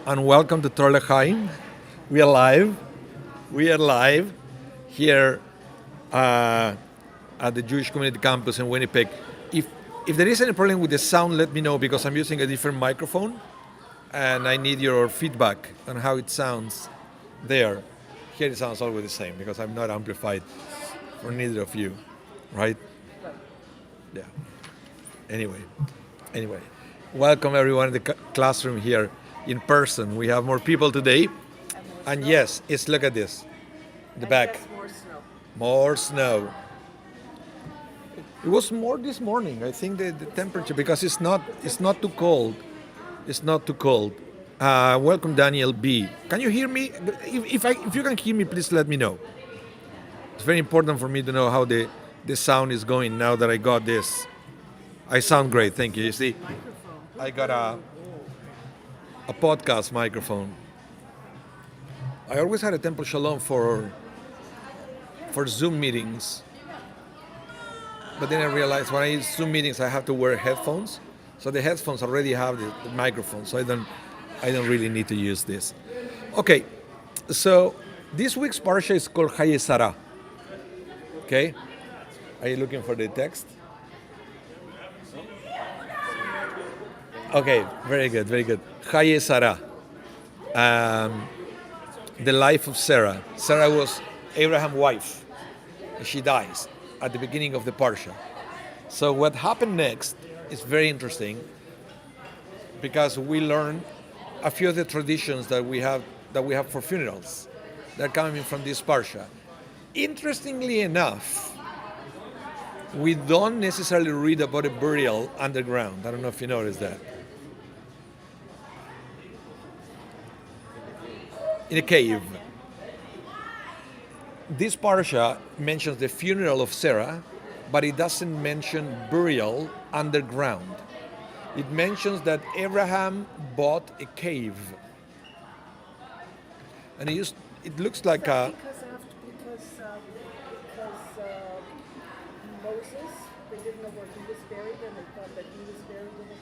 and welcome to Torah. We are live. We are live here at the Jewish Community Campus in Winnipeg. If there is any problem with the sound, let me know because I'm using a different microphone and I need your feedback on how it sounds there. Here it sounds always the same because I'm not amplified for neither of you, right? Yeah. Anyway, welcome everyone in the classroom here in person. We have more people today. And yes, look at this. The back. Yes, more snow. More snow. It was more this morning. I think the temperature, because it's not too cold. It's not too cold. Welcome, Daniel B. Can you hear me? If you can hear me, please let me know. It's very important for me to know how the sound is going now that I got this. I sound great, thank you. You see, I got a podcast microphone. I always had a Temple Shalom for Zoom meetings. But then I realized when I use Zoom meetings, I have to wear headphones. So the headphones already have the microphone, so I don't really need to use this. Okay, so this week's parsha is called Chayei. Okay, are you looking for the text? Okay, very good. Chayei. The life of Sarah. Sarah was Abraham's wife. She dies at the beginning of the parsha. So what happened next is very interesting because we learn a few of the traditions that we have for funerals that are coming from this parsha. Interestingly enough, we don't necessarily read about a burial underground. I don't know if you noticed that. In a cave. This parsha mentions the funeral of Sarah, but it doesn't mention burial underground. It mentions that Abraham bought a cave. And it looks like Because Moses, they didn't know where he was buried, and they thought that he was buried in a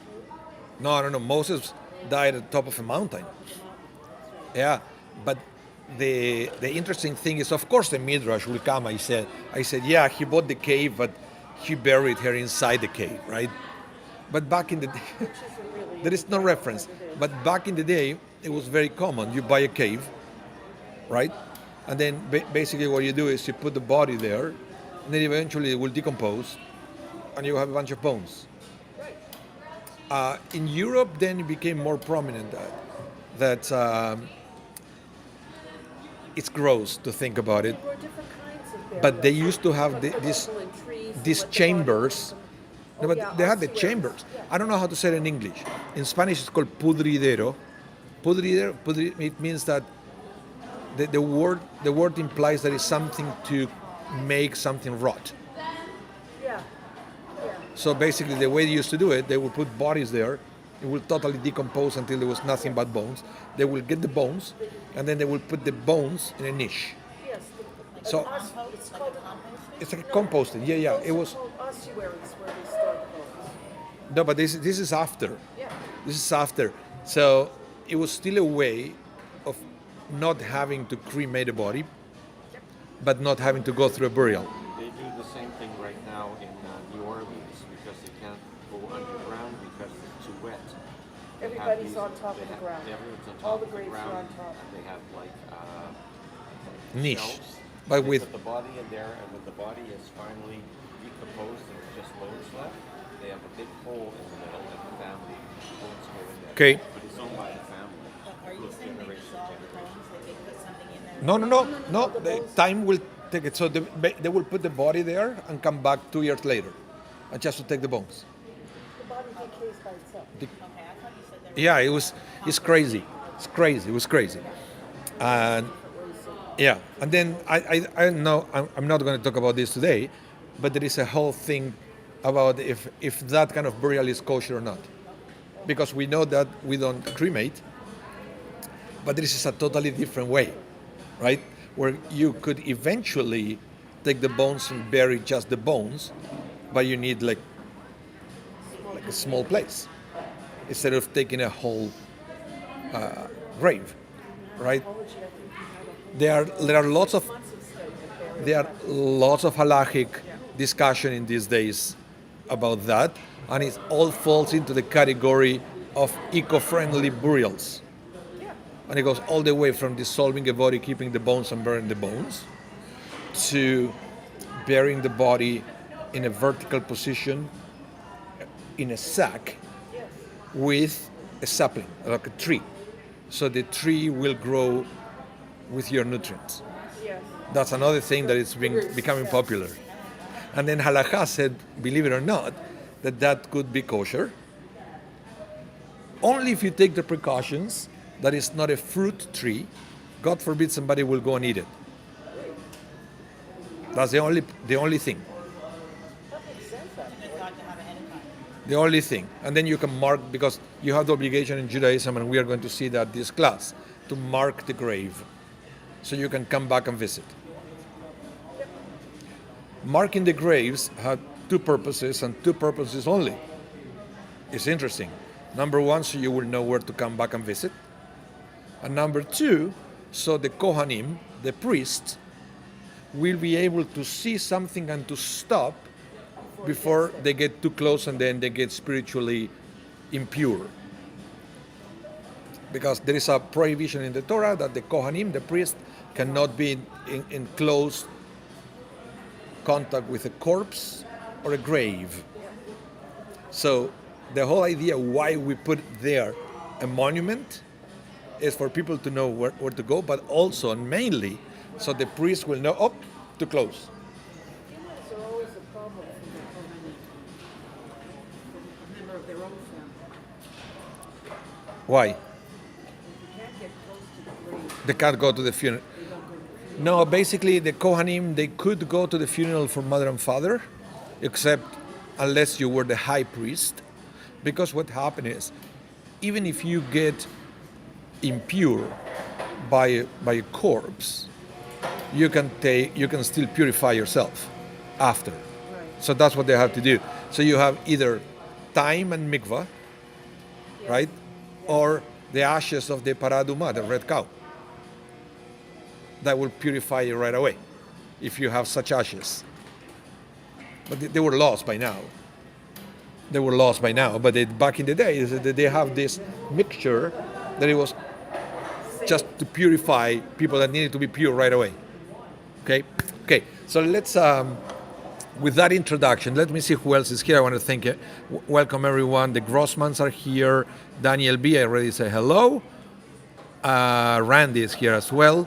cave. No. Moses died at the top of a mountain. Yeah, but the interesting thing is, of course, the Midrash will come. I said, yeah, he bought the cave, but he buried her inside the cave, right? But back in the day, there is no reference. But back in the day, it was very common. You buy a cave, right? And then basically what you do is you put the body there, and then eventually it will decompose, and you have a bunch of bones. In Europe, then it became more prominent that it's gross to think about it. There were different kinds of burials. But they used to have these these chambers. No, but they had the chambers. I don't know how to say it in English. In Spanish, it's called pudridero. Pudridero, it means that the word implies that it's something to make something rot. Yeah. So basically, the way they used to do it, they would put bodies there. It will totally decompose until there was nothing but bones. They will get the bones, and then they will put the bones in a niche. Yes. So It's called it's like composting. Yeah. It was. ossuaries where they store the bones. No, but this is after. Yeah. This is after. So it was still a way of not having to cremate a body, but not having to go through a burial. They do the same thing right now in New Orleans because they can't go underground because it's too wet. They have Everybody's on top of the ground. Everyone's on top All the of the graves are ground. on top. And they have like Niche. shelves. But They with put the body in there, and when the body is finally decomposed and there's just bones left, they have a big hole in the middle, and the family bones go in there. Okay. But it's owned by the family. Are you saying they dissolve the bones, like they put something in there? no. The time will take it. So they will put the body there and come back 2 years later, and just to take the bones. The body decays by itself. Okay, I thought you said there Yeah, it's crazy. It was crazy. And yeah, and then I know I'm not going to talk about this today, but there is a whole thing about if that kind of burial is kosher or not, because we know that we don't cremate, but this is a totally different way, right? Where you could eventually take the bones and bury just the bones, but you need like a small place instead of taking a whole grave, right? Apology, I think you had a whole There are lots of months of study of burial. there are lots of halachic discussion in these days about that, and it all falls into the category of eco-friendly burials. Yeah. And it goes all the way from dissolving a body, keeping the bones and burning the bones, to burying the body in a vertical position in a sack Yes. with a sapling, like a tree. So the tree will grow with your nutrients. Yes. That's another thing that is becoming popular. And then halakha said, believe it or not, that could be kosher. Only if you take the precautions that it's not a fruit tree. God forbid somebody will go and eat it. That's the only thing. That makes sense, actually. Good thought to have ahead of time. The only thing. And then you can mark, because you have the obligation in Judaism, and we are going to see that this class, to mark the grave. So you can come back and visit. Marking the graves had two purposes, and two purposes only. It's interesting. Number one, so you will know where to come back and visit. And number two, so the Kohanim, the priests, will be able to see something and to stop before they get too close and then they get spiritually impure. Because there is a prohibition in the Torah that the Kohanim, the priest, cannot be in close contact with a corpse or a grave. So the whole idea why we put there a monument is for people to know where to go, but also and mainly so the priest will know, too close. Funerals are always a problem for the Kohanim. A member of their own family. Why? You can't get close to the grave. They can't go to the funeral. They don't go to the funeral. No, basically the Kohanim, they could go to the funeral for mother and father, except unless you were the high priest. Because what happened is, even if you get impure by a corpse, you can still purify yourself after. Right. So that's what they have to do. So you have either thyme and mikvah, right? Or the ashes of the paraduma, the red cow. That will purify you right away, if you have such ashes. But they were lost by now. But back in the day, they have this mixture that it was just to purify people that needed to be pure right away. Okay. So let's, with that introduction, let me see who else is here. I want to thank you. Welcome everyone. The Grossmans are here. Daniel B. I already said hello. Randy is here as well.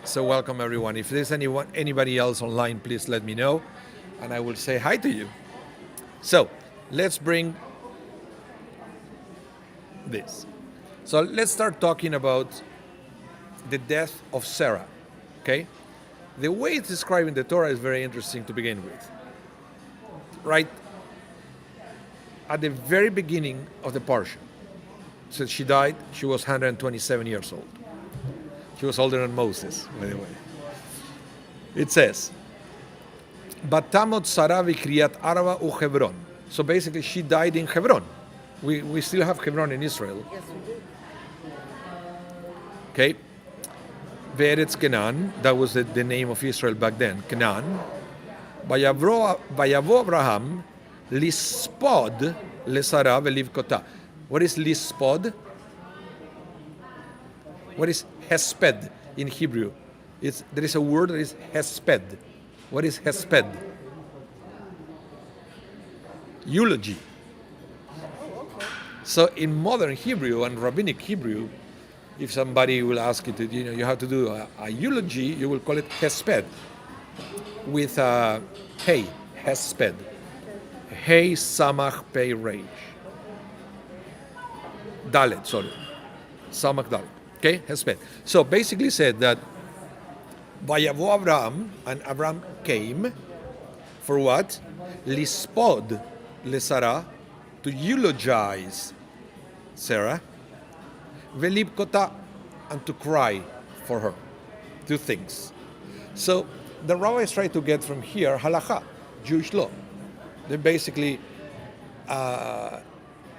So welcome everyone. If there's anybody else online, please let me know, and I will say hi to you. So let's bring this. So let's start talking about the death of Sarah. Okay, the way it's described in the Torah is very interesting to begin with. Right at the very beginning of the parsha, so she died. She was 127 years old. She was older than Moses, by the way. It says, "Batamot Sarah v'Kriyat Arba u'Hebron." So basically, she died in Hebron. We still have Hebron in Israel. Yes, we do. Okay. Ve'eretz Canaan, that was the name of Israel back then, Canaan. Vayavo Abraham lispod lesara ve'livkota. What is lispod? What is hesped in Hebrew? There is a word that is hesped. What is hesped? Eulogy. So in modern Hebrew and rabbinic Hebrew, if somebody will ask you to, you have to do a eulogy, you will call it hesped. With hey, hesped. Hey, samach, pei, reish. Dalet, sorry. Samach, dalet. Okay, hesped. So basically said that Vayavo Abraham, and Abraham came for what? Lispod lesara, to eulogize Sarah. Velibkota, and to cry for her. Two things. So the rabbis try to get from here halakha, Jewish law. They basically,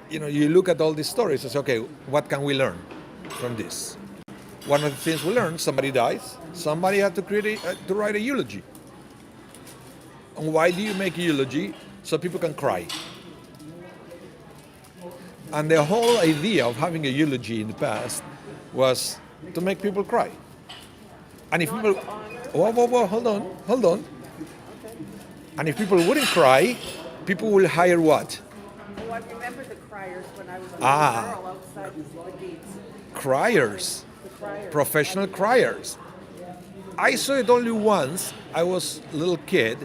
you look at all these stories and say, okay, what can we learn? from this. One of the things we learned: somebody dies, somebody had to to write a eulogy. And why do you make a eulogy? So people can cry. And the whole idea of having a eulogy in the past was to make people cry. And if people, whoa, hold on. And if people wouldn't cry, people will hire what? Oh, I remember the criers when I was a little Ah. girl outside the gates. Criers, The criers. professional criers. I saw it only once. I was a little kid,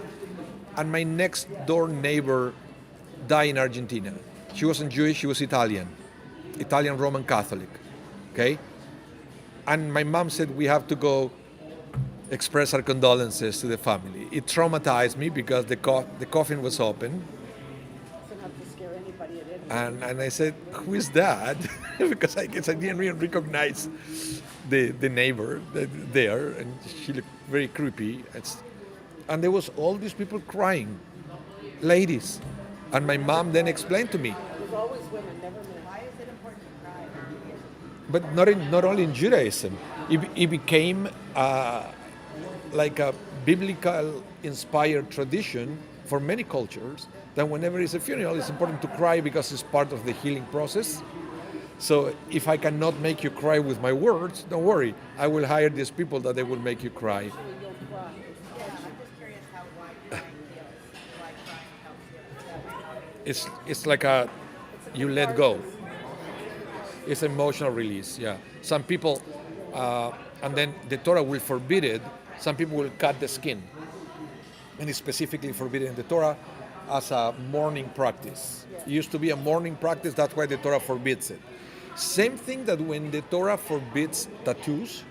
and my next door neighbor died in Argentina. She wasn't Jewish, she was Italian Roman Catholic, okay? And my mom said, we have to go express our condolences to the family. It traumatized me because the coffin was open, So not to scare anybody at any and I said, who is that? Because I guess I didn't really recognize the neighbor there, and she looked very creepy. And there was all these people crying, ladies. And my mom then explained to me, There's always women, never men. Why is it important to cry? but not only in Judaism, it became like a biblical inspired tradition for many cultures that whenever it's a funeral, it's important to cry because it's part of the healing process. So if I cannot make you cry with my words, don't worry, I will hire these people that they will make you cry. You'll cry. Yeah, I'm just curious why crying feels. Why crying helps you. It's like you let go. It's emotional release, yeah. Some people, and then the Torah will forbid it. Some people will cut the skin, and it's specifically forbidden in the Torah as a mourning practice. It used to be a mourning practice. That's why the Torah forbids it. Same thing that when the Torah forbids tattoos,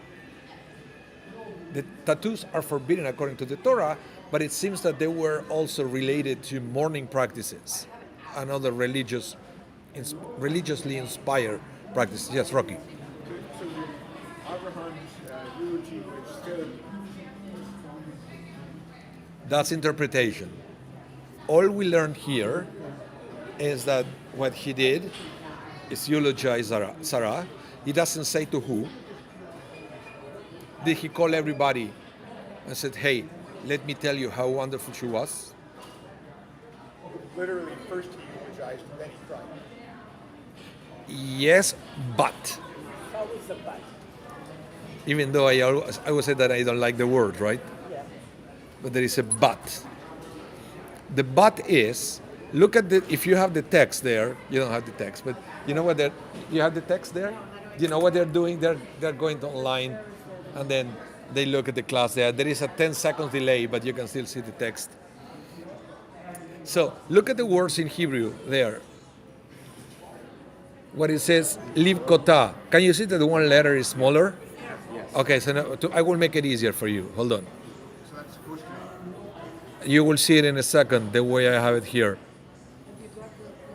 the tattoos are forbidden according to the Torah, but it seems that they were also related to mourning practices and other religiously inspired practices. Yes, Rocky. So Abraham's eulogy was still That's interpretation. All we learn here is that what he did is eulogize Sarah. He doesn't say to who. Did he call everybody and said, hey, let me tell you how wonderful she was? literally first he eulogized and then he cried. Yes, but. Always a but. Even though I always say that I don't like the word, right? Yeah. But there is a but. The but is, look at if you have the text there, you don't have the text, but you know what you have the text there? You know what they're doing? They're going online and then they look at the class there. There is a 10 seconds delay, but you can still see the text. So look at the words in Hebrew there. What it says, liv kota. Can you see that the one letter is smaller? Yes. Okay, so now, I will make it easier for you. Hold on. So that's supposed to You will see it in a second, the way I have it here. Where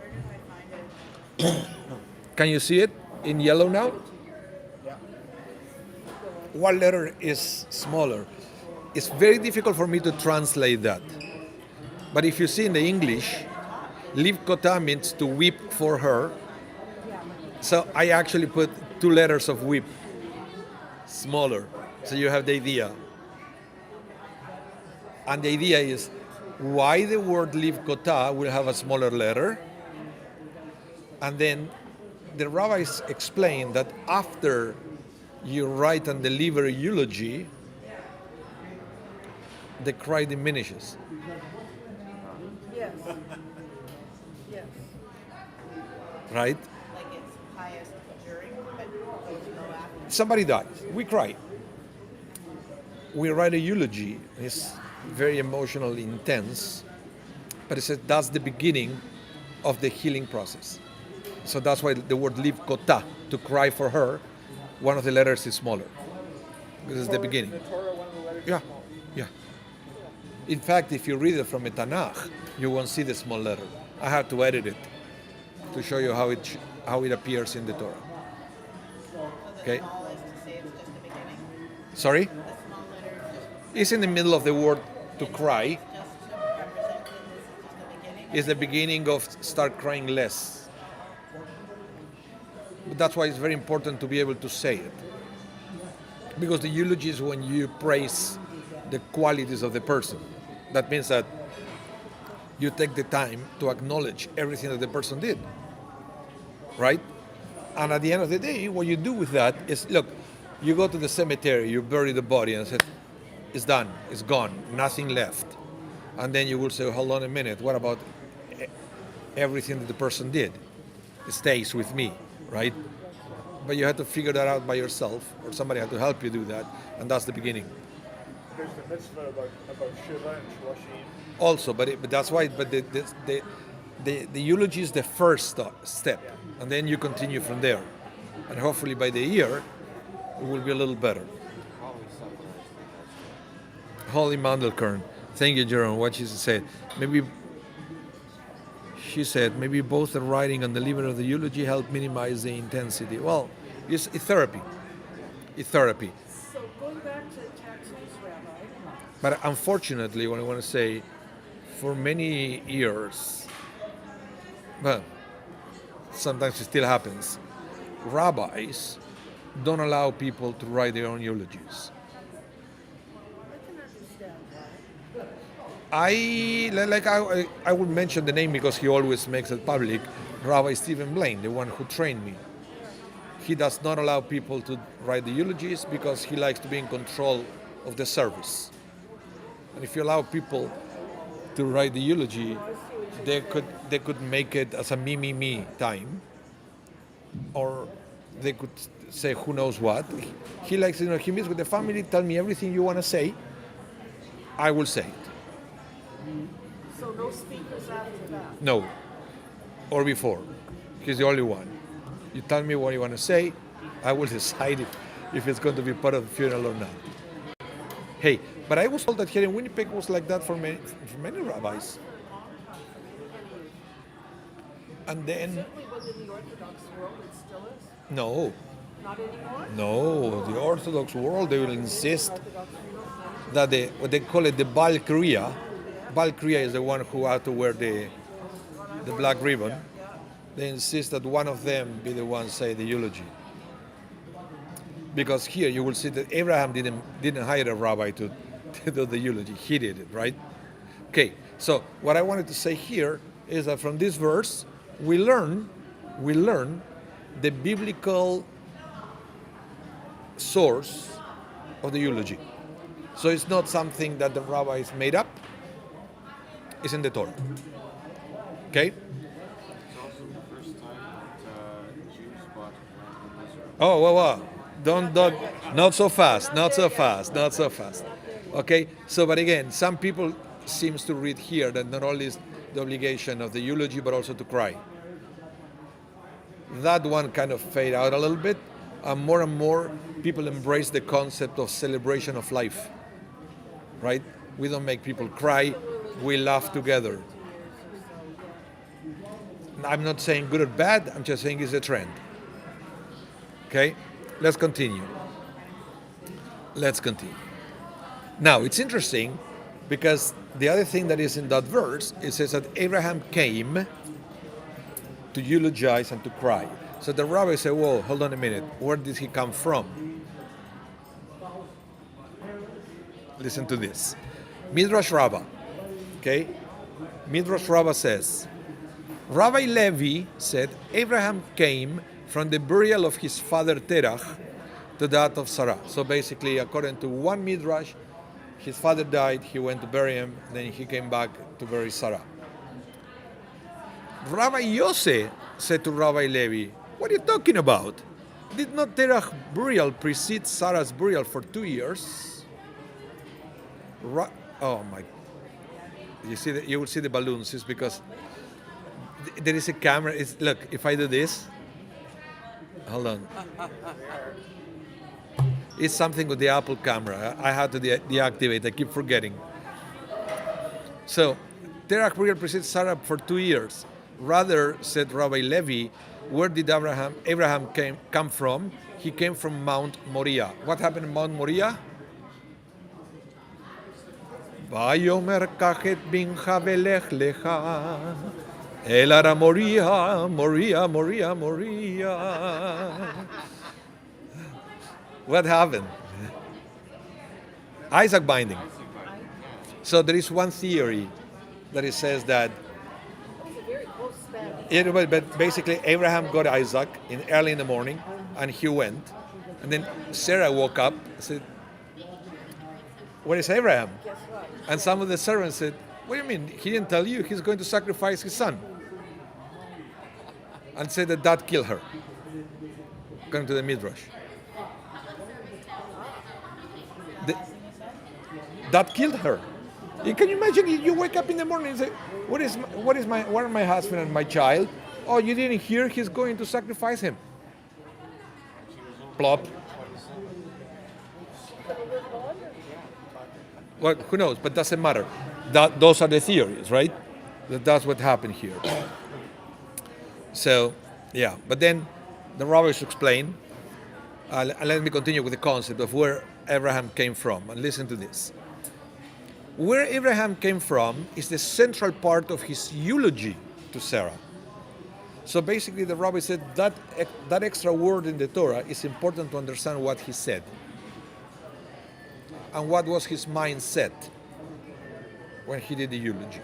do I find it? Can you see it in yellow now? yeah. One letter is smaller. It's very difficult for me to translate that. But if you see in the English, liv kota means to weep for her. So I actually put 2 letters of weep, smaller. So you have the idea. And the idea is why the word liv kota will have a smaller letter. And then the rabbis explain that after you write and deliver a eulogy, the cry diminishes. Yes. Yes. Right? Like it's highest during, but goes low after. Somebody dies, we cry. We write a eulogy. It's very emotionally intense, but it says that's the beginning of the healing process. So that's why the word liv kota, to cry for her, one of the letters is smaller. This is the beginning. The Torah, one of the letters Yeah, is small. yeah. In fact, if you read it from a Tanakh, you won't see the small letter. I had to edit it to show you how it appears in the Torah. So the Okay. small is to say it's just the beginning. Sorry? The small letter is It's in the middle of the word to cry. just to represent that this is just the beginning. Is the beginning of start crying less. But that's why it's very important to be able to say it. Because the eulogy is when you praise the qualities of the person. That means that you take the time to acknowledge everything that the person did, right? And at the end of the day, what you do with that is, look, you go to the cemetery, you bury the body, and say, it's done, it's gone, nothing left. And then you will say, hold on a minute, what about everything that the person did? It stays with me, right? But you have to figure that out by yourself, or somebody had to help you do that, and that's the beginning. There's the mitzvah about Shiva and Shloshim. Also, but that's why. But the eulogy is the first step, and then you continue from there, and hopefully by the year, it will be a little better. Holy Mandelkern, thank you, Jerome. What she said, maybe she said maybe both the writing and the living of the eulogy help minimize the intensity. Well, it's therapy. It's therapy. So going back to tattoos, Rabbi, But unfortunately, what I want to say, for many years, well, sometimes it still happens, rabbis don't allow people to write their own eulogies. I would mention the name because he always makes it public, Rabbi Stephen Blaine, the one who trained me. He does not allow people to write the eulogies because he likes to be in control of the service. And if you allow people to write the eulogy, they could make it as a me time, or they could say who knows what. He likes, he meets with the family, tell me everything you want to say, I will say it. so no speakers after that. No, or before. He's the only one. You tell me what you want to say, I will decide if it's going to be part of the funeral or not. Hey, but I was told that here in Winnipeg was like that for many rabbis. And then, Certainly within the Orthodox world, it still is. no, Not anymore. no, the Orthodox world, they will insist that what they call it the Bal Kriya. Bal Kriya is the one who had to wear the black ribbon. They insist that one of them be the one say the eulogy. Because here you will see that Abraham didn't hire a rabbi to do the eulogy. He did it, right? Okay, so what I wanted to say here is that from this verse we learn the biblical source of the eulogy. So it's not something that the rabbis made up. It's in the Torah. Okay? It's also the first time that Jews bought land in Israel. Oh, wow. Don't, not so fast, not so fast, not so fast. Okay, so but again, some people seems to read here that not only is the obligation of the eulogy, but also to cry. That one kind of fade out a little bit, and more people embrace the concept of celebration of life, right? We don't make people cry, we laugh together. I'm not saying good or bad, I'm just saying it's a trend. Okay? Let's continue. Now, it's interesting because the other thing that is in that verse, it says that Abraham came to eulogize and to cry. So the rabbi said, whoa, hold on a minute. Where did he come from? Listen to this. Midrash Rabbah. Okay? Midrash Rabbah says, Rabbi Levi said, Abraham came from the burial of his father Terach to that of Sarah. So basically, according to one Midrash, his father died, he went to bury him, then he came back to bury Sarah. Rabbi Yosef said to Rabbi Levi, what are you talking about? Did not Terach's burial precede Sarah's burial for 2 years? Oh my! You will see the balloons. It's because there is a camera. Look, if I do this, hold on. It's something with the Apple camera. I had to deactivate. I keep forgetting. So, Terach burial precedes Sarah for 2 years. Rather, said Rabbi Levi, where did Abraham come from? He came from Mount Moriah. What happened in Mount Moriah? Elara Moria, Moria, Moria, Moria. What happened? Isaac binding. So there is one theory that it says that It's a very close span. but basically Abraham got Isaac early in the morning, and he went, and then Sarah woke up and said, "Where is Abraham?" Guess what? And some of the servants said, "What do you mean? He didn't tell you he's going to sacrifice his son?" And said that killed her. According to the Midrash. That killed her. Can you imagine? You wake up in the morning and say, where are my husband and my child? Oh, you didn't hear? He's going to sacrifice him. Plop. Well, who knows? But doesn't matter. Those are the theories, right? That's what happened here. So, yeah. But then the rabbis explain. Let me continue with the concept of where Abraham came from. And listen to this. Where Abraham came from is the central part of his eulogy to Sarah. So basically, the rabbi said that extra word in the Torah is important to understand what he said and what was his mindset when he did the eulogy.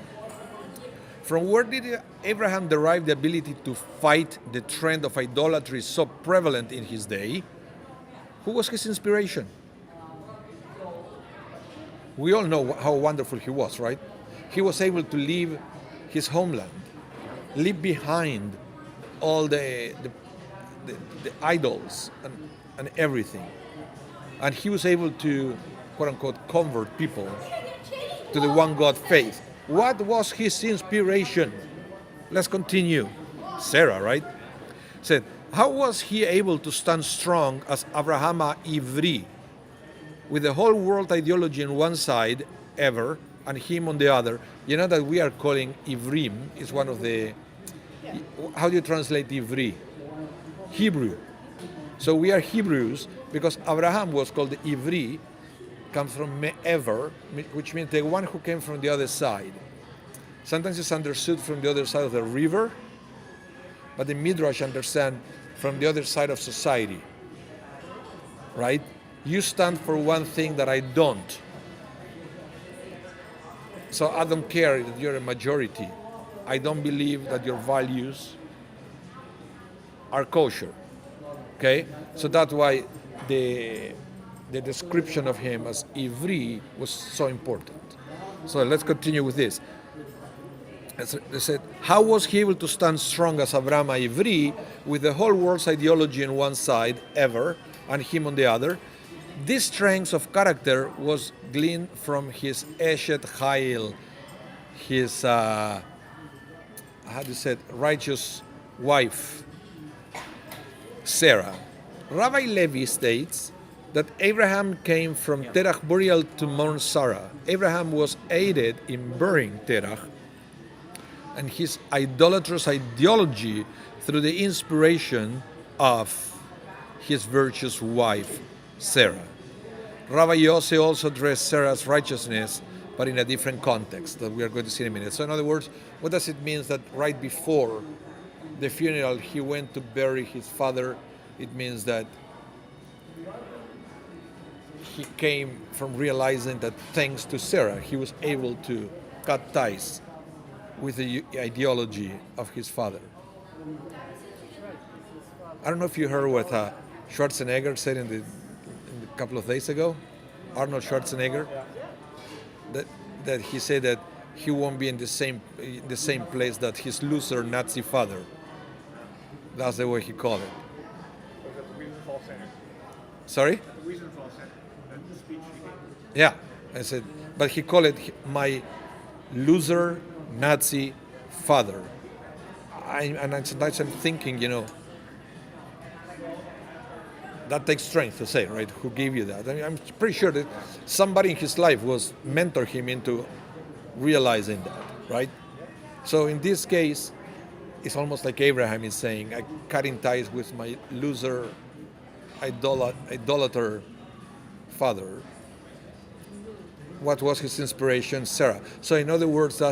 From where did Abraham derive the ability to fight the trend of idolatry so prevalent in his day? Who was his inspiration? We all know how wonderful he was, right? He was able to leave his homeland, leave behind all the idols and everything. And he was able to, quote unquote, convert people to the one God faith. What was his inspiration? Let's continue. Sarah, right? Said, how was he able to stand strong as Abraham Ivri, with the whole world ideology on one side, ever, and him on the other? You know that we are calling Ivrim, is one of the, how do you translate Ivri? Hebrew. So we are Hebrews because Abraham was called the Ivri, comes from Me'ever, which means the one who came from the other side. Sometimes it's understood from the other side of the river, but the Midrash understand from the other side of society, right? You stand for one thing that I don't. So I don't care that you're a majority. I don't believe that your values are kosher. Okay? So that's why the description of him as Ivri was so important. So let's continue with this. They said, how was he able to stand strong as Abraham Ivri with the whole world's ideology on one side, ever, and him on the other? This strength of character was gleaned from his Eshet Chayei, his, how do you say it, righteous wife, Sarah. Rabbi Levi states that Abraham came from Terach burial to Mount Sarah. Abraham was aided in burying Terach and his idolatrous ideology through the inspiration of his virtuous wife, Sarah. Rabbi Yossi also addressed Sarah's righteousness, but in a different context that we are going to see in a minute. So in other words, what does it mean that right before the funeral he went to bury his father? It means that he came from realizing that thanks to Sarah, he was able to cut ties with the ideology of his father. I don't know if you heard what Schwarzenegger said in a couple of days ago. Arnold Schwarzenegger, that he said that he won't be in the same place that his loser Nazi father. That's the way he called it. Was that the Wiesenthal Center? Sorry? The Wiesenthal Center, that speech he gave. Yeah, I said, but he called it my loser Nazi father. Sometimes I'm thinking, that takes strength to say, right? Who gave you that? I mean, I'm pretty sure that somebody in his life was mentor him into realizing that, right? So in this case, it's almost like Abraham is saying, I'm cutting ties with my loser, idolater father. What was his inspiration? Sarah. So in other words,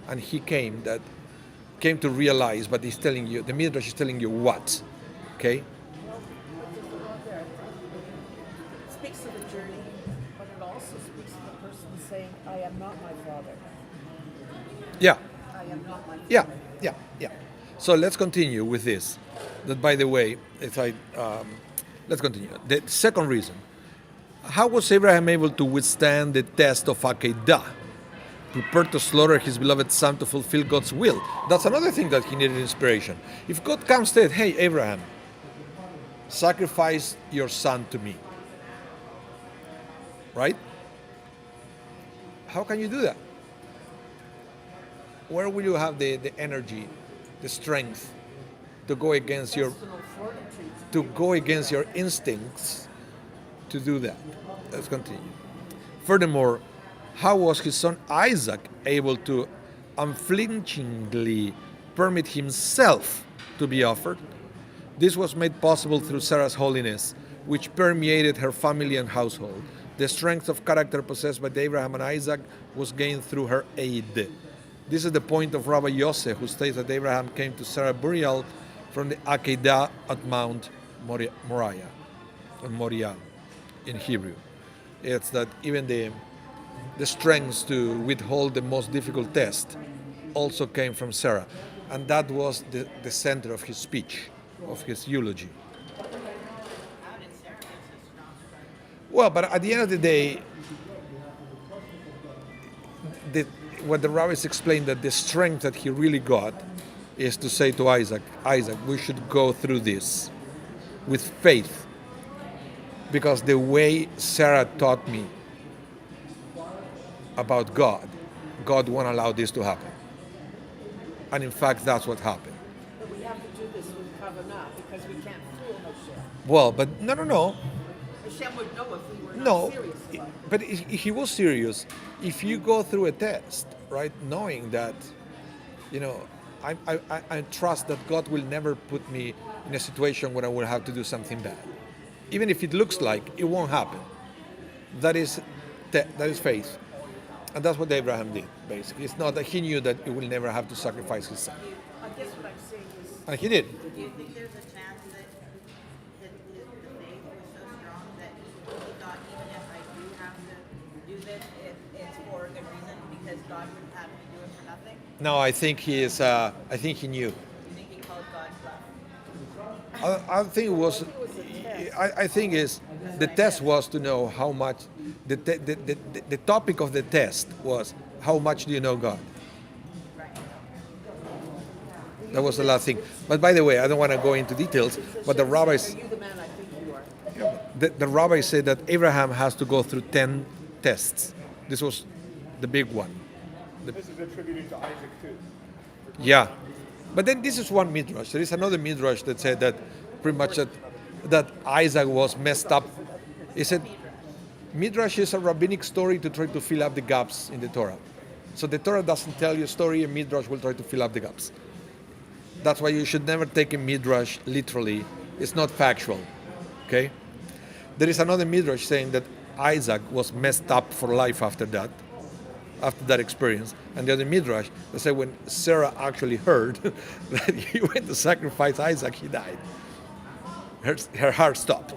and he came came to realize, but he's telling you, the Midrash is telling you what, okay? Well, what does the law there? It speaks of the journey, but it also speaks of the person saying, I am not my father. Yeah, I am not my father. yeah. So let's continue with this. That, by the way, let's continue. The second reason, how was Abraham able to withstand the test of Akedah? Prepared to slaughter his beloved son to fulfill God's will. That's another thing that he needed inspiration. If God comes to it, hey, Abraham, sacrifice your son to me. Right? How can you do that? Where will you have the energy, the strength to go against your Personal fortitude. to go against your instincts to do that? Let's continue. Furthermore, how was his son Isaac able to unflinchingly permit himself to be offered? This was made possible through Sarah's holiness, which permeated her family and household. The strength of character possessed by Abraham and Isaac was gained through her aid. This is the point of Rabbi Yosef, who states that Abraham came to Sarah's burial from the Akedah at Mount Moriah, or Moriah in Hebrew. It's that even the strength to withhold the most difficult test also came from Sarah. And that was the center of his speech, of his eulogy. How did Sarah get so strong? Well, but at the end of the day, what the rabbis explained, that the strength that he really got is to say to Isaac, we should go through this with faith, because the way Sarah taught me about God won't allow this to happen. And in fact, that's what happened. But we have to do this with Kavanah because we can't fool Hashem. Well, but no. Hashem would know if we were not No, serious about it. but he was serious. If you go through a test, right, knowing that, I trust that God will never put me in a situation where I will have to do something bad. Even if it looks like it won't happen. That is faith. And that's what Abraham did, basically. It's not that he knew that he will never have to sacrifice his son. I guess what I'm saying is, And he did. Do you think there's a chance that the faith was so strong that he thought, even if I do have to do this, it's for a good reason, because God wouldn't have me do it for nothing? No, I think he knew. You think he called God bluff? I think it was. I think is the test was to know how much. The topic of the test was how much do you know God. Right. That was the last thing. But by the way, I don't want to go into details. But the rabbis, are you the man I think you are? the rabbis said that Abraham has to go through 10 tests. This was the big one. This is attributed to Isaac too. Yeah, but then this is one midrash. There is another midrash that said that pretty much that Isaac was messed up. He said midrash is a rabbinic story to try to fill up the gaps in the Torah. So the Torah doesn't tell you a story, and midrash will try to fill up the gaps. That's why you should never take a midrash literally. It's not factual. Okay. There is another midrash saying that Isaac was messed up for life after that experience. And the other midrash, they say when Sarah actually heard that he went to sacrifice Isaac, he died. Her heart stopped.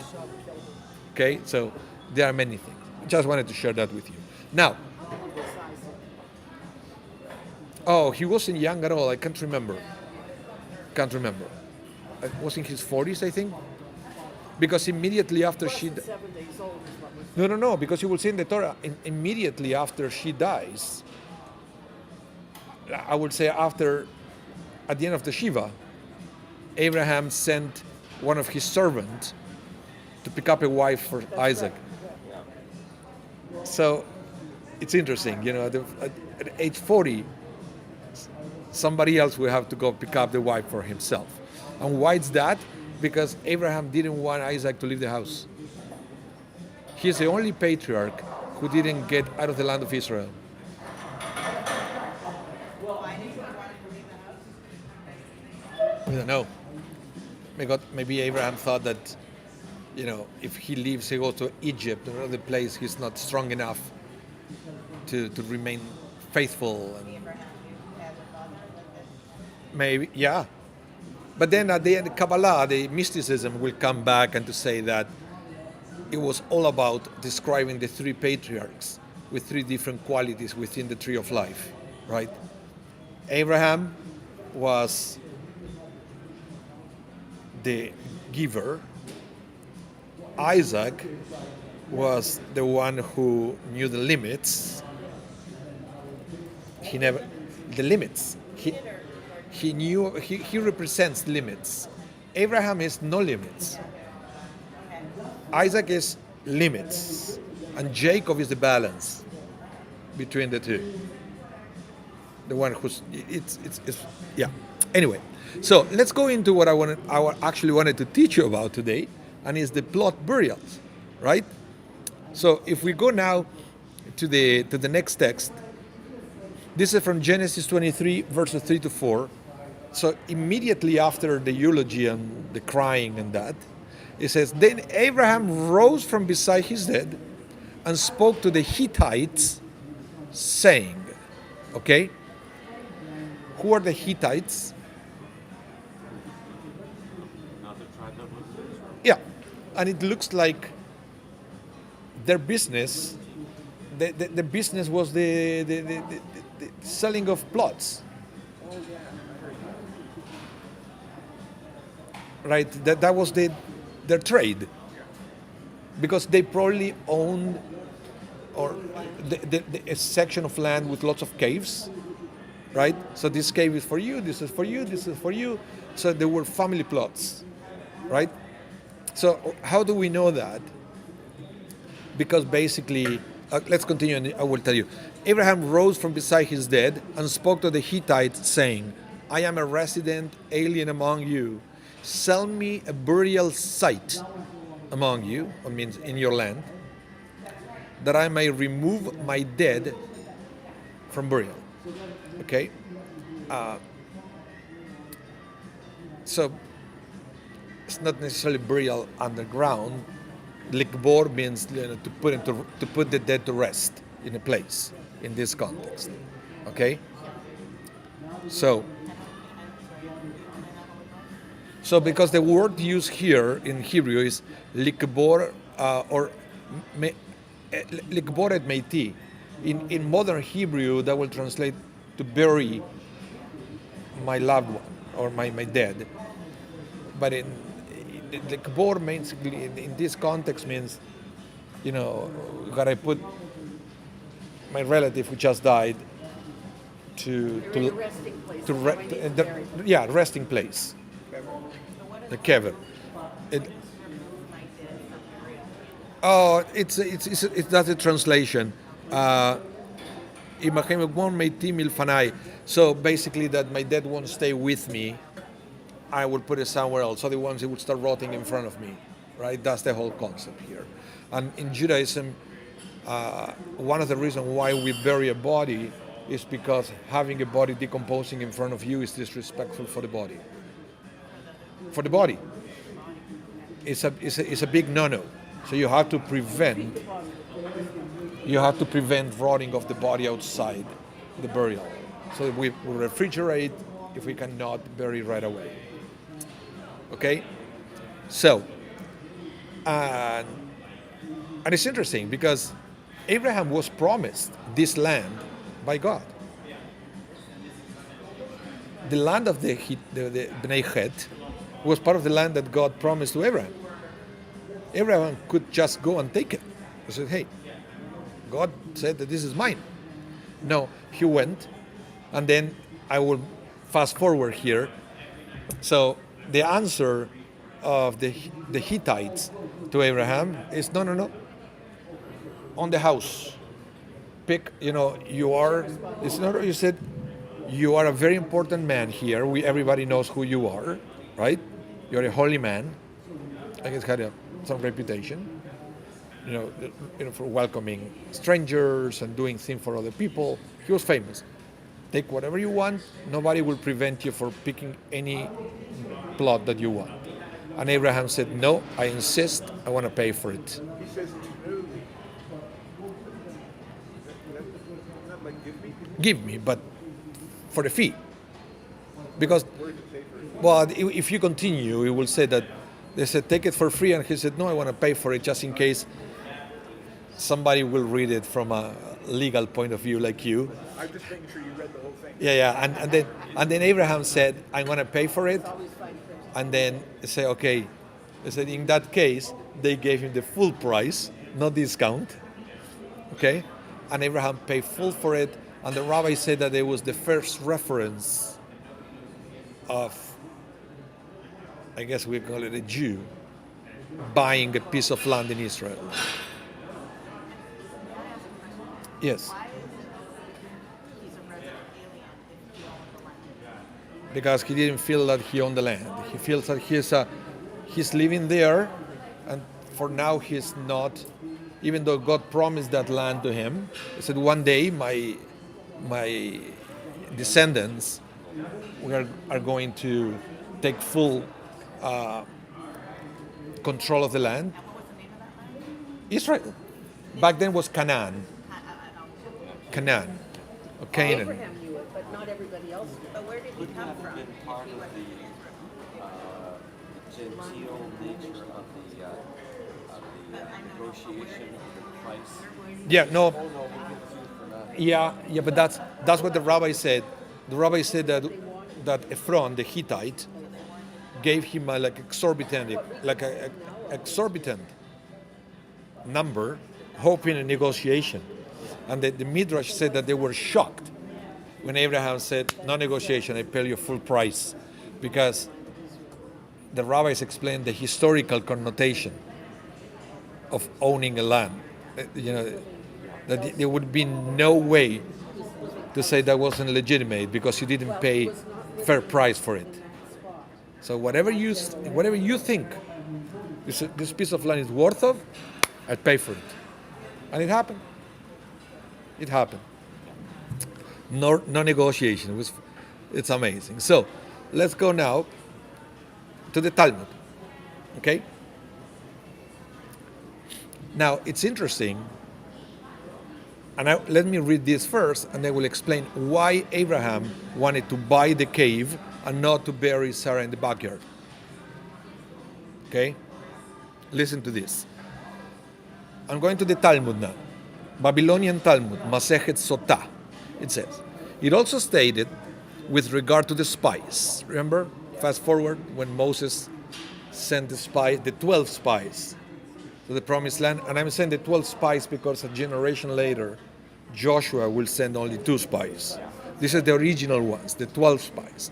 Okay, so there are many things. Just wanted to share that with you. Now, How old was Isaac? oh, he wasn't young at all. I can't remember. It was in his 40s, I think. Because immediately after she... 7 days old is what was No, because you will see in the Torah, immediately after she dies, I would say at the end of the Shiva, Abraham sent one of his servants to pick up a wife for Isaac. So it's interesting, at age 40, somebody else will have to go pick up the wife for himself. And why is that? Because Abraham didn't want Isaac to leave the house. He's the only patriarch who didn't get out of the land of Israel. Why did he want to leave the house? We don't know. Maybe Abraham thought that, if he leaves, he goes to Egypt or another place, he's not strong enough to remain faithful. And Abraham knew he had a father like Maybe, yeah. But then at the end, Kabbalah, the mysticism will come back and to say that it was all about describing the three patriarchs with three different qualities within the tree of life, right? Abraham was the giver. Isaac was the one who knew the limits. He never, the limits. He knew, he represents limits. Abraham is no limits. Isaac is limits. And Jacob is the balance between the two. The one who's, it's yeah. Anyway, so let's go into what I actually wanted to teach you about today, and is the plot burials, right? So if we go now to the next text, this is from Genesis 23, verses 3 to 4. So immediately after the eulogy and the crying and that, it says, then Abraham rose from beside his dead and spoke to the Hittites, saying, okay, who are the Hittites? Another tribe that was Israel. Yeah, and it looks like their business, the business was the selling of plots. Right, that was their trade, because they probably owned or a section of land with lots of caves, right? So this cave is for you, this is for you, this is for you. So there were family plots, right? So how do we know that? Because basically, let's continue and I will tell you. Abraham rose from beside his dead and spoke to the Hittites, saying, I am a resident alien among you. Sell me a burial site among you, or means in your land, that I may remove my dead from burial. Okay? So it's not necessarily burial underground. Likbor means to put the dead to rest in a place in this context. Okay? So because the word used here in Hebrew is likbor or likbor et meiti. In modern Hebrew, that will translate to bury my loved one or my dead. But in likbor means in this context means, you know, gotta put my relative who just died to resting place. resting place. The kever. It's that's a translation. So basically that my dead won't stay with me. I will put it somewhere else. Otherwise it will start rotting in front of me. Right? That's the whole concept here. And in Judaism, one of the reasons why we bury a body is because having a body decomposing in front of you is disrespectful for the body. For the body, it's a big no-no. So you have to prevent rotting of the body outside the burial. So we refrigerate if we cannot bury right away. Okay, so and it's interesting because Abraham was promised this land by God. The land of the Bnei Het was part of the land that God promised to Abraham. Abraham could just go and take it. He said, hey, God said that this is mine. No, he went, and then I will fast forward here. So the answer of the Hittites to Abraham is no. On the house. Pick, you said, you are a very important man here. Everybody knows who you are, right? You're a holy man. I guess had some reputation, for welcoming strangers and doing things for other people. He was famous. Take whatever you want. Nobody will prevent you from picking any plot that you want. And Abraham said, no, I insist. I want to pay for it. He says, no. Not like give me. Give me, but for the fee. Because, well, if you continue, you will say that they said take it for free, and he said no, I want to pay for it just in case somebody will read it from a legal point of view like you. I'm just making sure you read the whole thing. Yeah, and then Abraham said, I'm going to pay for it. Always find prison. And then they say, okay. They said in that case, they gave him the full price, no discount. Okay? And Abraham paid full for it. And the rabbi said that it was the first reference of, I guess we call it a Jew, buying a piece of land in Israel. Yes. Why is he's a resident alien if he owned the land? Because he didn't feel that he owned the land. He feels that he's living there, and for now he's not. Even though God promised that land to him, he said one day my descendants are going to take full control of the land. And what was the name of that land? Israel. Back then was Canaan. Canaan. Or Canaan. Abraham knew it, but not everybody else did. But where did he come from? Been If part he of wasn't the genteel nature of the negotiation of the price. Yeah, no. Oh no, we give it to you for nothing. Yeah, but that's what the rabbi said. The rabbi said that Ephron, the Hittite, gave him a exorbitant number, hoping a negotiation. And the Midrash said that they were shocked when Abraham said, no negotiation, I pay you full price. Because the rabbis explained the historical connotation of owning a land. That there would be no way to say that wasn't legitimate because you didn't pay fair price for it. So whatever you think this piece of land is worth of, I'd pay for it. And it happened. It happened. No negotiation. It's amazing. So let's go now to the Talmud. Okay? Now it's interesting, and let me read this first, and I will explain why Abraham wanted to buy the cave and not to bury Sarah in the backyard. Okay? Listen to this. I'm going to the Talmud now. Babylonian Talmud, Masechet Sotah. It says, it also stated with regard to the spies. Remember, fast forward when Moses sent the 12 spies to the promised land. And I'm saying the 12 spies because a generation later, Joshua will send only 2 spies. These are the original ones, the 12 spies.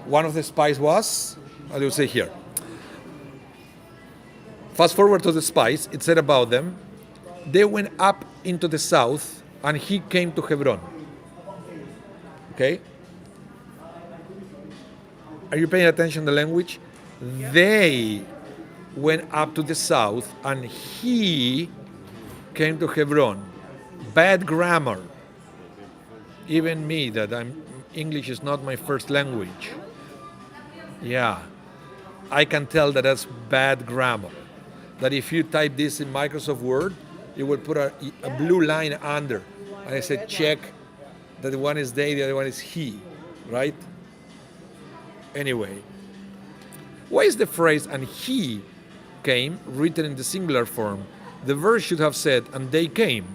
One of the spies was, I will say here. Fast forward to the spies, it said about them, they went up into the south and he came to Hebron. Okay? Are you paying attention to the language? They went up to the south and he came to Hebron. Bad grammar. Even me, English is not my first language. Yeah. I can tell that that's bad grammar. That if you type this in Microsoft Word, you will put a blue line under. And I said, check that the one is they, the other one is he, right? Anyway, why is the phrase and he came written in the singular form? The verse should have said, and they came.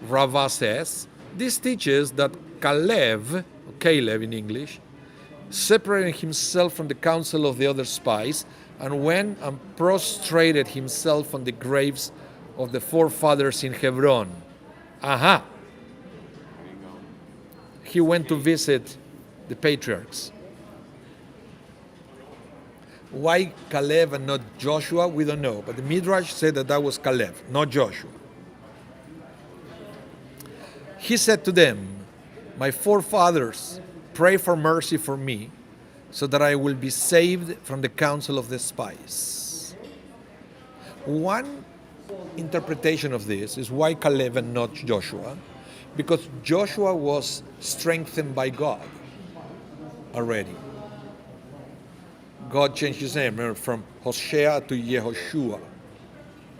Rava says, this teaches that Caleb in English, separated himself from the council of the other spies and went and prostrated himself on the graves of the forefathers in Hebron. Aha! He went to visit the patriarchs. Why Caleb and not Joshua? We don't know. But the Midrash said that was Caleb, not Joshua. He said to them, my forefathers, pray for mercy for me, so that I will be saved from the council of the spies. One interpretation of this is why Caleb and not Joshua, because Joshua was strengthened by God already. God changed his name, remember, from Hosea to Yehoshua.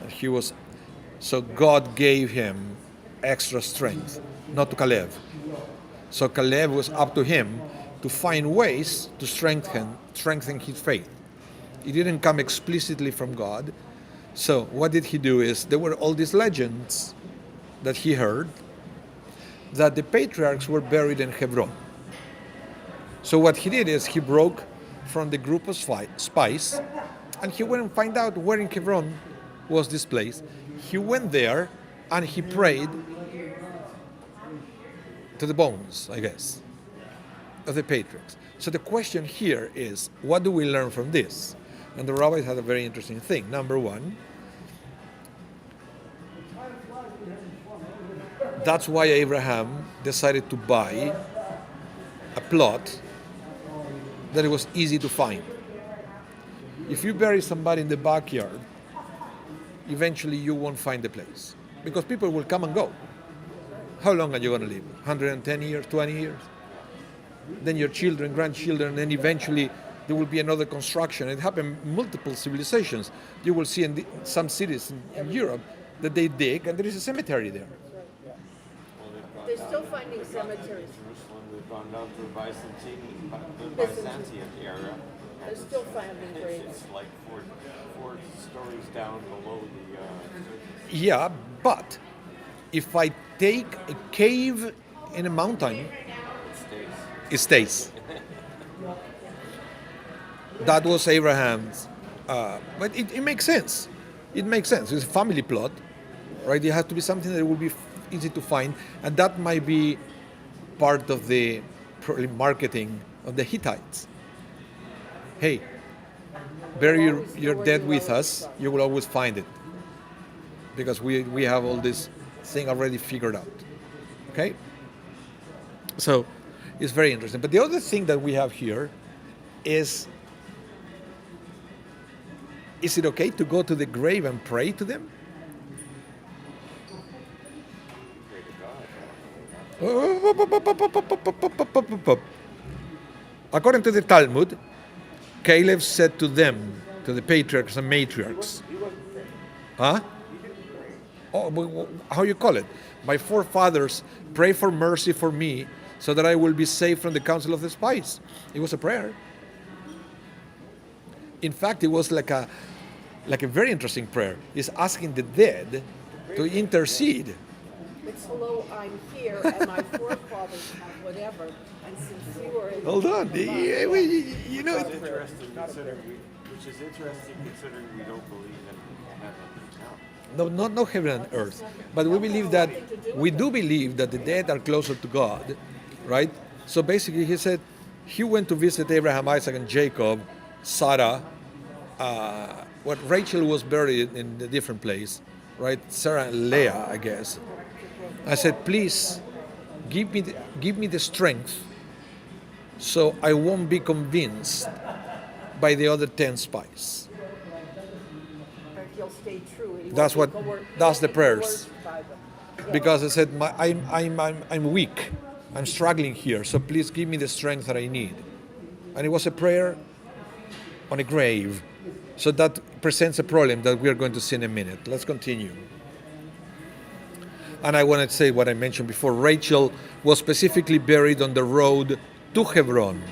And so God gave him extra strength, not to Caleb. So Caleb was up to him, to find ways to strengthen his faith. It didn't come explicitly from God. So what did he do is there were all these legends that he heard that the patriarchs were buried in Hebron. So what he did is he broke from the group of spies and he went and find out where in Hebron was this place. He went there and he prayed to the bones, I guess, of the patriarchs. So the question here is, what do we learn from this? And the rabbis had a very interesting thing. Number one, that's why Abraham decided to buy a plot that it was easy to find. If you bury somebody in the backyard, eventually you won't find the place because people will come and go. How long are you going to live? 110 years, 20 years? Then your children, grandchildren, and eventually there will be another construction. It happened in multiple civilizations. You will see in some cities in Europe that they dig and there is a cemetery there. They're still finding cemeteries. Jerusalem, they've gone down to the Byzantine area. They're still finding graves. It's like four stories down below the. Yeah, but if I take a cave in a mountain, it stays. That was Abraham's. But it makes sense. It makes sense. It's a family plot, right? It has to be something that will be easy to find, and that might be part of the probably marketing of the Hittites. Hey, bury your dead with us, you will always find it. Because we have all this thing already figured out. Okay? So it's very interesting. But the other thing that we have here is it okay to go to the grave and pray to them? According to the Talmud, Caleb said to them, to the patriarchs and matriarchs, huh? Oh, how you call it? My forefathers, pray for mercy for me so that I will be saved from the counsel of the spies. It was a prayer. In fact, it was like a very interesting prayer. It's asking the dead to intercede. It's hello, I'm here, and my forefathers have whatever, and since you were in Hold on. You know, Which is interesting considering we don't believe in heaven now. no heaven and earth, but we believe that we do believe that the dead are closer to God, right? So basically, he said he went to visit Abraham, Isaac, and Jacob, Sarah. Rachel was buried in a different place, right? Sarah and Leah, I guess. I said, please give me the strength, so I won't be convinced by the other 10 spies. he'll stay true. He That's won't be that's the coerced prayers. by them. Yeah. Because I said, I'm weak. I'm struggling here. So please give me the strength that I need. And it was a prayer on a grave. So that presents a problem that we are going to see in a minute. Let's continue. And I want to say what I mentioned before. Rachel was specifically buried on the road to Hebron.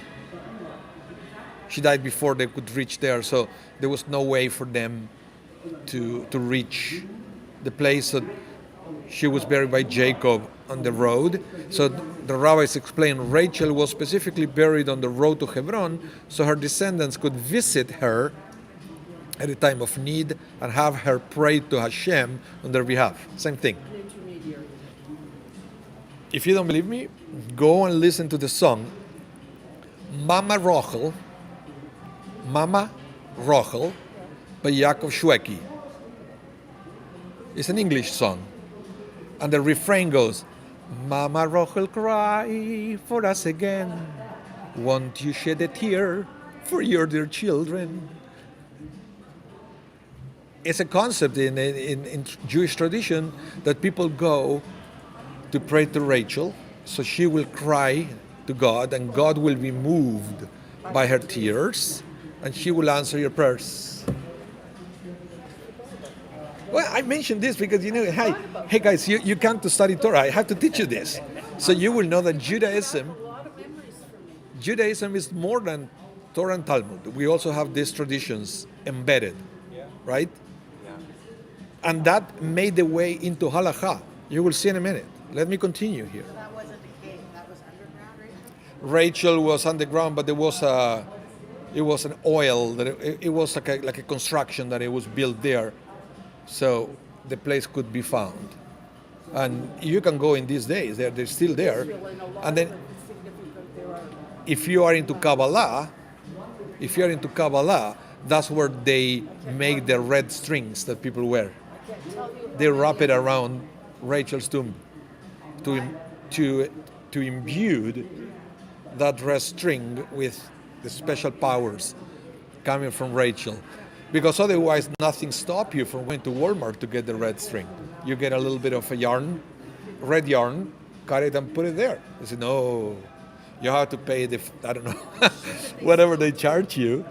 She died before they could reach there. So there was no way for them to reach the place that she was buried by Jacob on the road. So the rabbis explain Rachel was specifically buried on the road to Hebron so her descendants could visit her at a time of need and have her pray to Hashem on their behalf. Same thing. An intermediary. If you don't believe me, go and listen to the song Mama Rochel by Yaakov Shweki. It's an English song. And the refrain goes, Mama Rochel, cry for us again. Won't you shed a tear for your dear children? It's a concept in Jewish tradition that people go to pray to Rachel, so she will cry to God, and God will be moved by her tears, and she will answer your prayers. Well, I mentioned this because, hey guys, you come to study Torah. I have to teach you this. So you will know that Judaism Judaism is more than Torah and Talmud. We also have these traditions embedded, Yeah. right? Yeah. And that made the way into halakha. You will see in a minute. Let me continue here. That wasn't a cave, that was underground, Rachel was underground, but there was it was an oil that it was like a construction that it was built there, so the place could be found. And you can go in these days; they're still there. Israel, and a lot And then, of it's significant. There are if you are into Kabbalah, that's where they make the red strings that people wear. I can't tell you. They wrap it around Rachel's tomb to imbue that red string with the special powers coming from Rachel. Because otherwise nothing stops you from going to Walmart to get the red string. You get a little bit of a yarn, red yarn, cut it and put it there. They say, no, you have to pay I don't know, whatever they charge you,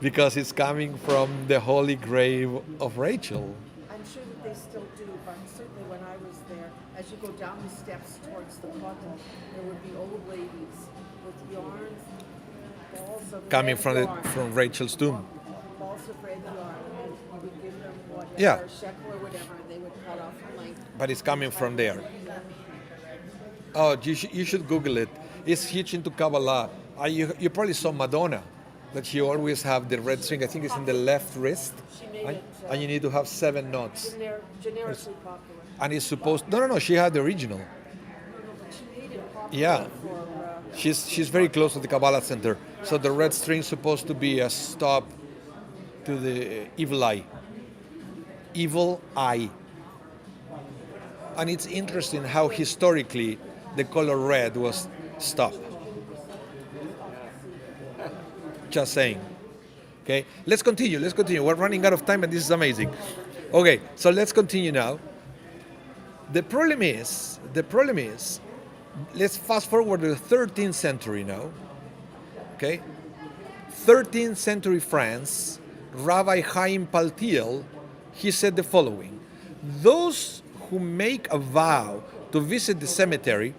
because it's coming from the holy grave of Rachel. I'm sure that they still do, but certainly when I was there, as you go down the steps towards the kotel, there would be old ladies with yarns, balls of Coming red from yarn, from Rachel's tomb. balls of red yarn, and you would give them whatever, Yeah. shekel or whatever, and they would cut off a length. But it's coming from there. Oh, you should Google it. It's huge into Kabbalah. You probably saw Madonna, that she always have the red string. I think it's in the left wrist, She made and, it and you need to have 7 knots. generically popular. And it's supposed. No. She had the original. But she made it popular Yeah. for She's very close to the Kabbalah Center. So the red string is supposed to be a stop to the evil eye. Evil eye. And it's interesting how historically the color red was stopped. Just saying. Okay, let's continue. We're running out of time and this is amazing. Okay, so let's continue now. The problem is, let's fast forward to the 13th century now. Okay? 13th century France, Rabbi Chaim Paltiel, he said the following: those who make a vow to visit the cemetery,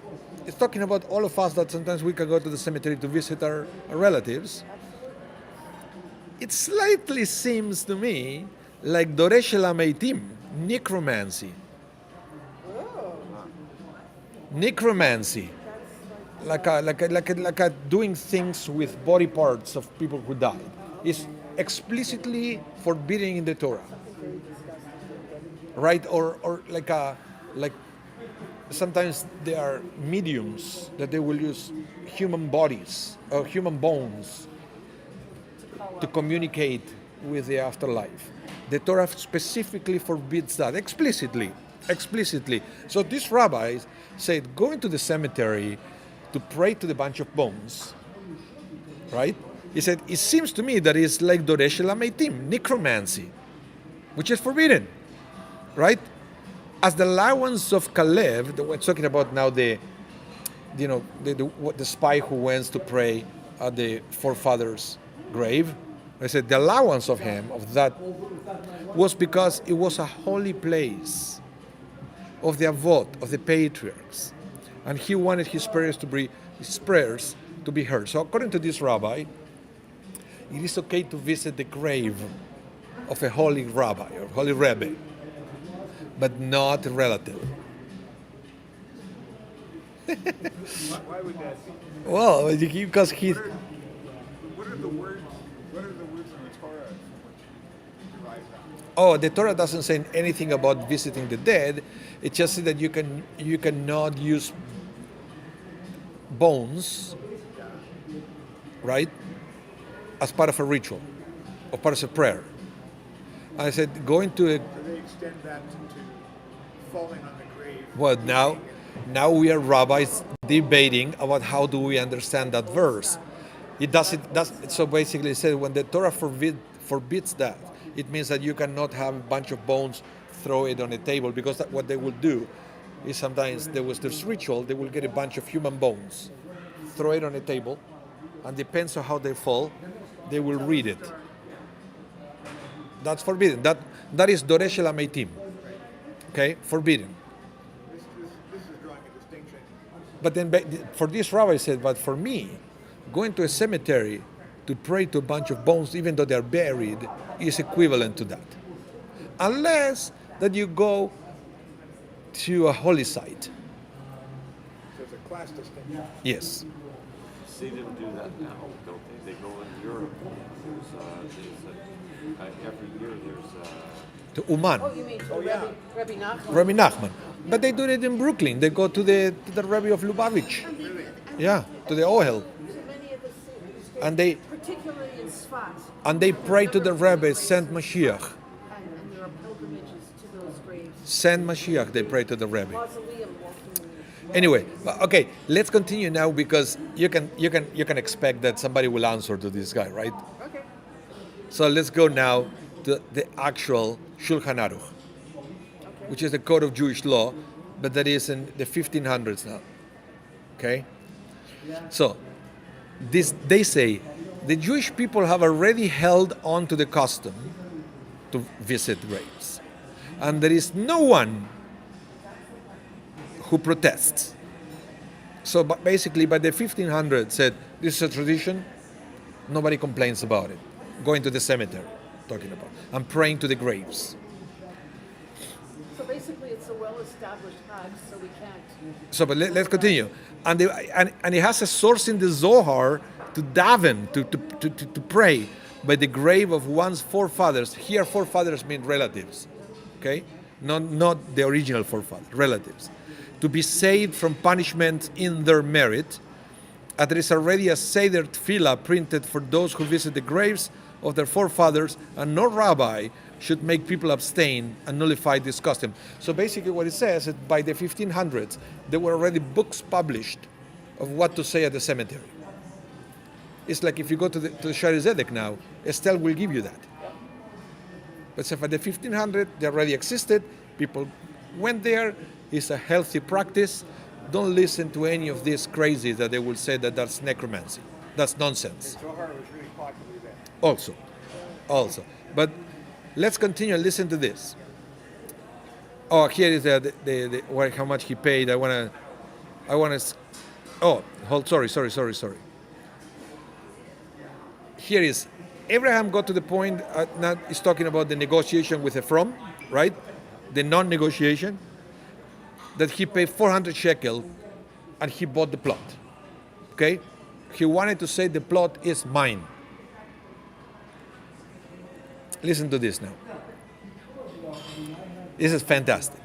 it's talking about all of us that sometimes we can go to the cemetery to visit our relatives. It slightly seems to me like Doresh el Hameitim, necromancy. Necromancy, like a doing things with body parts of people who died, is explicitly forbidden in the Torah, right? Or like sometimes there are mediums that they will use human bodies or human bones to communicate with the afterlife. The Torah specifically forbids that explicitly. So these rabbis said, go into the cemetery to pray to the bunch of bones, right? He said, it seems to me that it's like Doresh el Hameitim, necromancy, which is forbidden, right? As the allowance of Caleb, we're talking about now the spy who went to pray at the forefathers' grave. I said the allowance of him, of that, was because it was a holy place of the Avot, of the patriarchs. And he wanted his prayers to be heard. So according to this rabbi, it is okay to visit the grave of a holy rabbi or holy rebbe, but not a relative. Why would that be? Well, because he... What are the words in the Torah from which you derive that? Oh, the Torah doesn't say anything about visiting the dead. It just says that you cannot use bones, right, as part of a ritual or part of a prayer. And I said, going to a... Do they extend that to falling on the grave? Well, now we are rabbis debating about how do we understand that verse. So basically it says when the Torah forbids that, it means that you cannot have a bunch of bones, throw it on a table, because what they will do is sometimes there's ritual, they will get a bunch of human bones, throw it on a table, and depends on how they fall, they will read it. That's forbidden. That is Doresh el Hameitim. Okay, forbidden. This is drawing a distinction. But then for this rabbi said, but for me, going to a cemetery to pray to a bunch of bones, even though they're buried, is equivalent to that. Unless that you go to a holy site. So it's a class distinction. Yes. They didn't do that now, don't they? They go in Europe. Every year there's To Uman. Oh, you mean to Rebbe Nachman? Rabbi Nachman. But they do it in Brooklyn. They go to the Rebbe of Lubavitch. Yeah, to the Ohel. To many of the cities, And they particularly in Sfat, and they pray to the Rebbe, send Mashiach. and there are pilgrimages to those graves. Send Mashiach, they pray to the Rebbe. Mausoleum walking. Anyway, okay, let's continue now because you can expect that somebody will answer to this guy, right? Okay. So let's go now to the actual Shulchan Aruch, which is the code of Jewish law, but that is in the 1500s now. Okay? So, they say the Jewish people have already held on to the custom to visit graves. And there is no one who protests. So basically, by the 1500s, said this is a tradition, nobody complains about it. Going to the cemetery, talking about, and praying to the graves. So basically, it's a well-established Hag, so we can't. So, but let's continue. And it has a source in the Zohar to daven, to pray by the grave of one's forefathers. Here, forefathers mean relatives, okay? Not the original forefathers, relatives. To be saved from punishment in their merit. And there is already a Seder Tefillah printed for those who visit the graves of their forefathers, and no rabbi should make people abstain and nullify this custom. So basically what it says is by the 1500s, there were already books published of what to say at the cemetery. It's like if you go to the Shari Zedek now, Estelle will give you that. But so for the 1500, they already existed, people went there, it's a healthy practice. Don't listen to any of these crazies that they will say that that's necromancy. That's nonsense. Zohar was really popular then. Also. But let's continue and listen to this. Oh, here is how much he paid. Sorry. Here is, Abraham got to the point, now he's talking about the negotiation with Ephraim, right? The non-negotiation, that he paid 400 shekel and he bought the plot, okay? He wanted to say the plot is mine. Listen to this now. This is fantastic.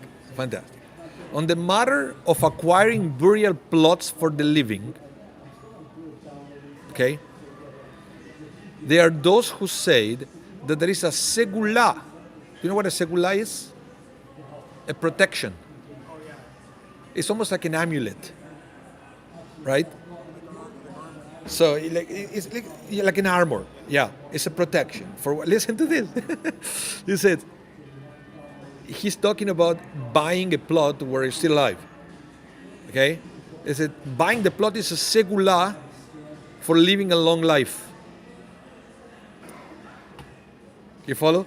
On the matter of acquiring burial plots for the living, okay, there are those who say that there is a segula. You know what a segula is? A protection. It's almost like an amulet, right? So it's like an armor. Yeah, it's a protection. Listen to this. He said, he's talking about buying a plot where he's still alive. Okay? He said, buying the plot is a segula for living a long life. You follow?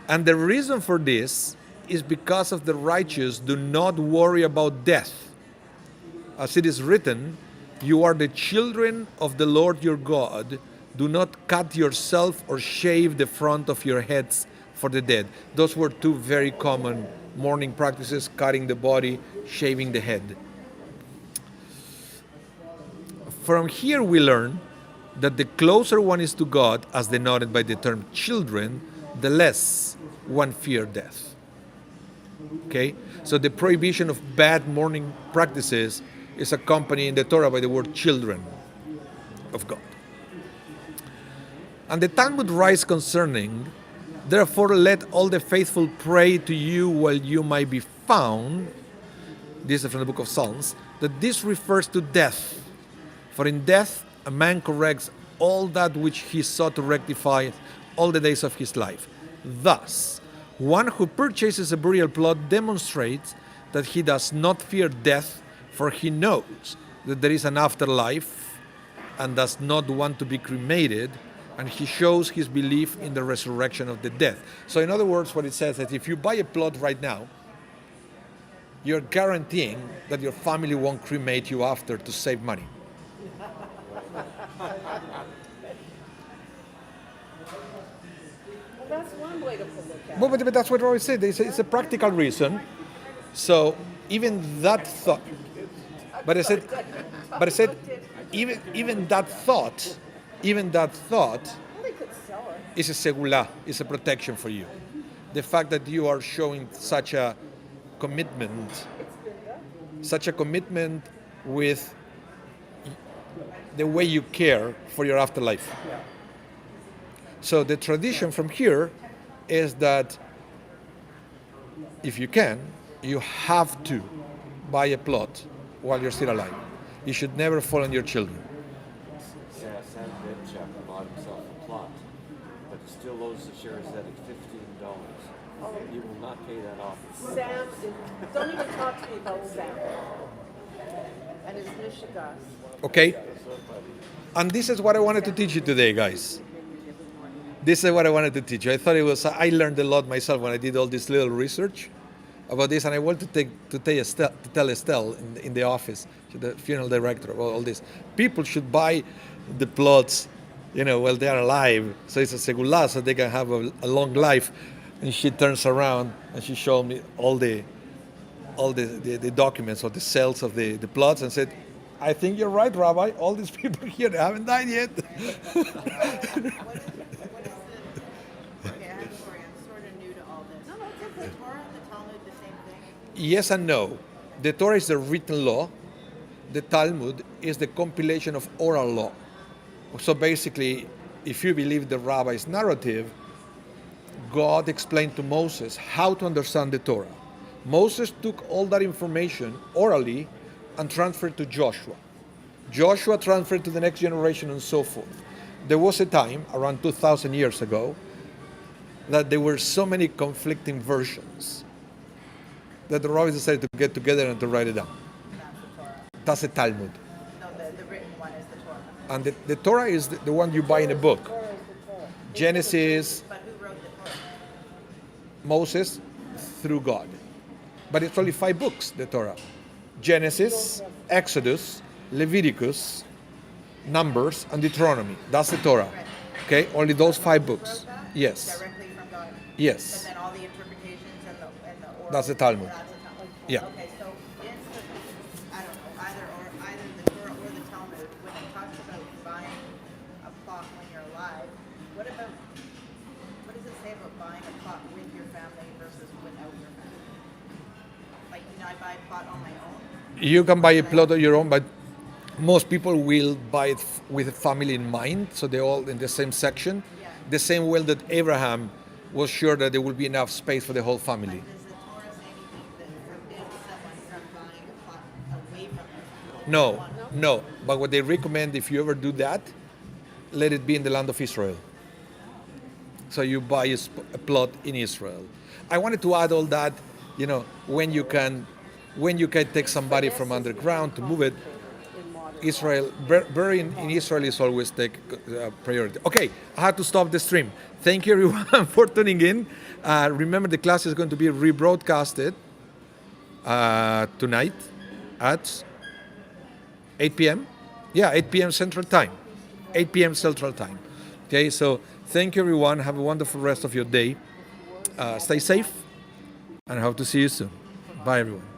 And the reason for this is because of the righteous do not worry about death. As it is written, you are the children of the Lord your God. Do not cut yourself or shave the front of your heads for the dead. Those were two very common mourning practices, cutting the body, shaving the head. From here we learn that the closer one is to God, as denoted by the term children, the less one fear death. Okay? So the prohibition of bad mourning practices is accompanied in the Torah by the word children of God. And the Talmud writes concerning, therefore let all the faithful pray to you while you might be found. This is from the book of Psalms, that this refers to death. For in death a man corrects all that which he sought to rectify all the days of his life. Thus, one who purchases a burial plot demonstrates that he does not fear death, for he knows that there is an afterlife and does not want to be cremated, and he shows his belief in the resurrection of the dead. So in other words, what it says is that if you buy a plot right now, you're guaranteeing that your family won't cremate you after to save money. Well, that's one way to look at it. But that's what I always say. It's a practical reason. So even that thought, but I said, even that thought, Well, they could sell it. is a segula, is a protection for you. The fact that you are showing such a commitment, with the way you care for your afterlife. So the tradition from here is that if you can, you have to buy a plot while you're still alive. You should never fall on your children. Sam Redchap bought himself a plot, but he still owes the shares at $15. He will not pay that off. Sam, don't even talk to me about Sam and his Michigas. Okay? And this is what I wanted to teach you today, guys. This is what I wanted to teach you. I learned a lot myself when I did all this little research about this, and I want to tell Estelle in the office, to the funeral director, about all this. People should buy the plots, while they are alive, so it's a segula, so they can have a long life. And she turns around and she showed me all the documents of the sales of the plots and said, I think you're right, Rabbi. All these people here, they haven't died yet. What is the, okay, I have a story. I'm sort of new to all this. No, it's the Torah and the Talmud the same thing? Yes and no. The Torah is the written law. The Talmud is the compilation of oral law. So basically, if you believe the rabbi's narrative, God explained to Moses how to understand the Torah. Moses took all that information orally and transferred to Joshua. Joshua transferred to the next generation and so forth. There was a time, around 2,000 years ago, that there were so many conflicting versions that the rabbis decided to get together and to write it down. That's the Talmud. No, the written one is the Torah. And the Torah is the one you buy in a book. Genesis, But who wrote the Torah? Moses, through God. But it's only 5 books, the Torah. Genesis, Exodus, Leviticus, Numbers, and Deuteronomy. That's the Torah. Okay, only those 5 books. Yes. Directly from God. Yes. And then all the interpretations and the oral. That's the Talmud. That's the Talmud. Yeah. Okay, so in the, I don't know, either the Torah or the Talmud, when it talks about buying a plot when you're alive, what does it say about buying a plot with your family versus without your family? Like, I buy a plot on my own? You can buy a plot of your own, but most people will buy it with a family in mind, so they're all in the same section. Yeah. The same way that Abraham was sure that there would be enough space for the whole family. Does the Torah say anything that forbids someone from buying a plot away from their family? No. But what they recommend, if you ever do that, let it be in the land of Israel. So you buy a plot in Israel. I wanted to add all that, when you can take somebody from underground to move it. Israel, burying in Israel is always take priority. Okay, I had to stop the stream. Thank you everyone for tuning in. Remember, the class is going to be rebroadcasted tonight at 8 p.m. Yeah, 8 p.m. Central Time. 8 p.m. Central Time. Okay, so thank you everyone. Have a wonderful rest of your day. Stay safe, and I hope to see you soon. Bye everyone.